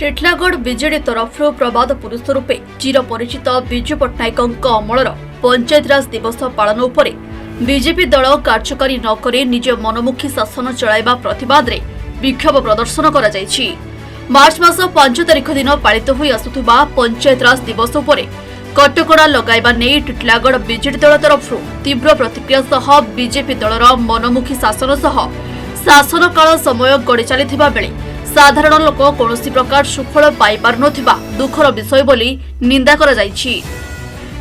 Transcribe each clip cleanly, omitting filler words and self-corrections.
Titlagarh BJD तरफ प्रबाद पुरुष रूपे चिरपरिचित विजु पट्टनायक अमलर पंचायतराज दिवस पालन उपर बीजेपी दल कार्यकारी नकरी निज मनमुखी शासन चलाइबा प्रतिवाद रे विक्षोभ प्रदर्शन करा जायछि। मार्च मास 5 तारिख दिन पालित होई आसुथुबा पंचायतराज दिवस उपर कटकड़ा लगाइबा नै टिटलागढ़ बीजेडी दल तरफ तीव्र प्रतिक्रिया सह बीजेपी दलर मनमुखी शासन काल समय गड़ी चलिथिबा बेले साधारण लोक कौनसी प्रकार सुफल पाई पार नथिबा दुखर विषय बोली निंदा करा जायछि।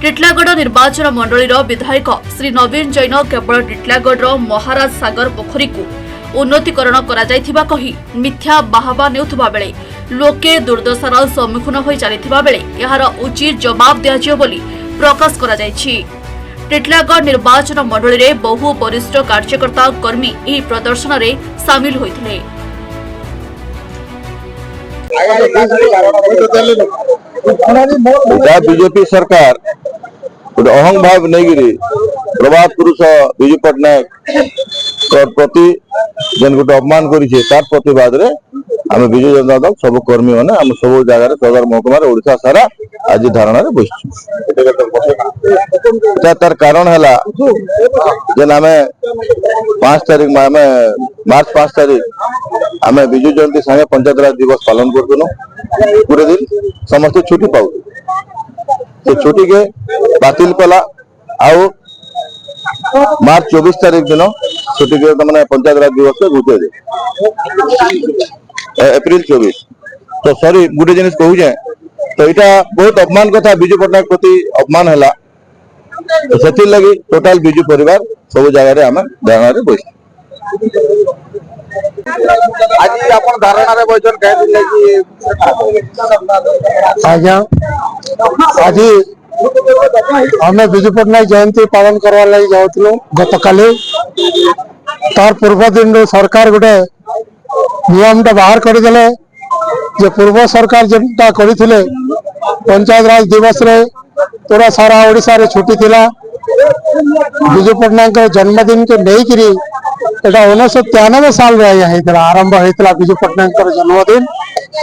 टिटलागढ़ निर्वाचन मंडलीर विधायक श्री नवीन जैन केवल टिटलागढ़ महाराज सागर पोखरी को उन्नतीकरण करा जायथिबा कही मिथ्या बाहाबा नेउथबा बेले लोके दुर्दशार सम्मुखीन होई चलिथिबा बेले एहार उचित जवाब दियाजियो बोली प्रकाश करा जायछि। टिटलागढ़ निर्वाचन मंडली रे बहु वरिष्ठ कार्यकर्ता कर्मी एही प्रदर्शन रे शामिल होइथिले। बीजेपी सरकार अहंग भाव नहीं प्रभात पुरुष विजु पट्टनायक प्रति जेन गोटे अपमान कर प्रतिवाद रे आम विजु जनता दल सब कर्मी मैंने आम सब जगह सदर महकुमार ओडिशा सारा आज धारणा बसचु। तार कारण है जेन आम 5 तारिख मार्च 5 तारिख आम विजु जयंती संगे पंचायतराज दिवस पालन करूँ। पूरे दिन समस्त छुट्टी पाऊ से छुट्टी के बातिल कला आउ मार्च 24 तारिख दिन छुट्टी के मैंने पंचायतराज दिवस से घुटे दे एप्रिल 24 तो सॉरी गोटे जिन कहूचे तो यहाँ बहुत अपमान कथा विजु पट्टनायक प्रति अपमान है से लगी टोटाल विजु परिवार सब जगह आम धारणा बस आज आपण धारणा रे बचन कहले कि आज्ञा आज हमें विजु पट्टनायक जयंती पालन करवा लगी जाऊँ गत काली तार पूर्व दिन सरकार गोटे नियम टा बाहर करदे जे पूर्व सरकार जेटा करथिले पंचायत राज दिवस रे पूरा सारा ओडिशा रे छुट्टी थिला। विजु पट्टनायक जन्मदिन के लेकिरी एटा 1993 साल रे आरंभ होता विजु पट्टनायक जन्मदिन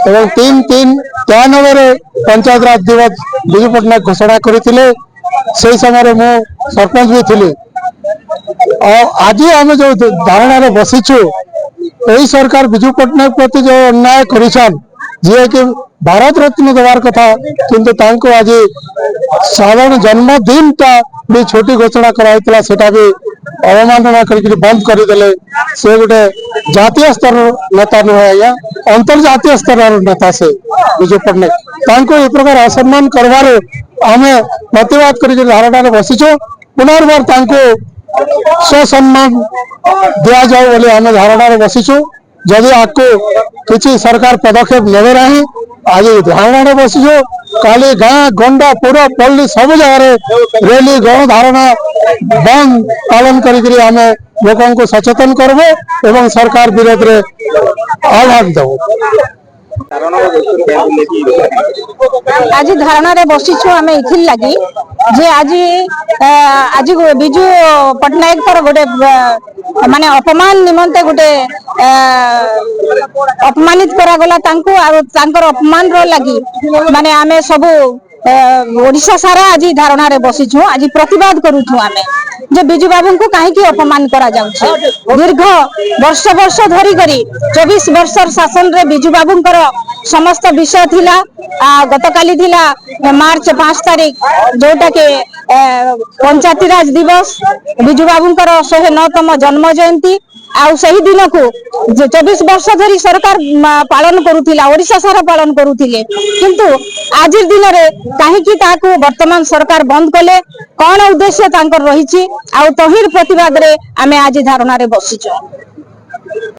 एवं 3/3/93 रे पंचायत राज दिवस विजु पट्टनायक घोषणा करथिले। से समय मु सरपंच भी थी और आज आम जो धारणा रे बसीचु यही सरकार विजु पट्टनायक प्रति जो अन्याय करिछन जे कि भारत रत्न देवार कथा किंतु तांको आज साधारण जन्मदिन टा भी छोटी घोषणा कराइतला सेटा भी अवमानना करके बंद करदेले। से गोटे जातीय स्तर नेता नुहे आज्ञा अंतर्जातीय स्तर नेता से विजु पट्टनायक तांको ए प्रकार असम्मान करबार आमे प्रतिवाद करी धारणा रे बसीछो। पुनर्बार तांको स्वसम्मान दिया जाओ बोले आमे धारणा रे बसीछो। जदि आपको किसी सरकार पदक्षेप नेबे नहीं आज धारणा रे बसीछो काली गाँ गंडा पूरा पल्ली सब जगह रैली गण धारणा बंद पालन करी आमे लोकों को सचेतन करबो एवं सरकार विरोध रे आह्वान देबो। आज धारणा रे बसीछु आमे इथिल लागि जे आज विजु पट्टनायक पर गोटे माने अपमान निमंते गोटे अपमानित करा गला तांको और तांकर अपमान रो लागि माने आमे सब ओडिशा सारा आज धारणा रे बसीछु। आज प्रतिवाद करूछु आमे जे विजु बाबू को काहे की अपमान करा जाउछे। दीर्घ वर्ष वर्ष धरी करी 24 वर्षर शासन रे विजु बाबूंकर समस्त विषय थिला। गतकाली थिला मार्च 5 तारिख जोटा के पंचायती राज दिवस विजु बाबूंकर 109तम जन्म जयंती आउ सही दिन को 24 वर्ष धरी सरकार पालन करुथिला ओडिशा सारा पालन करुथिले किंतु आज दिन रे काहे की ताकू वर्तमान सरकार बंद कले कौन उद्देश्य तांकर रहिछि आउ तहिर प्रतिवाद रे आमे आज धारणा रे बसिछु।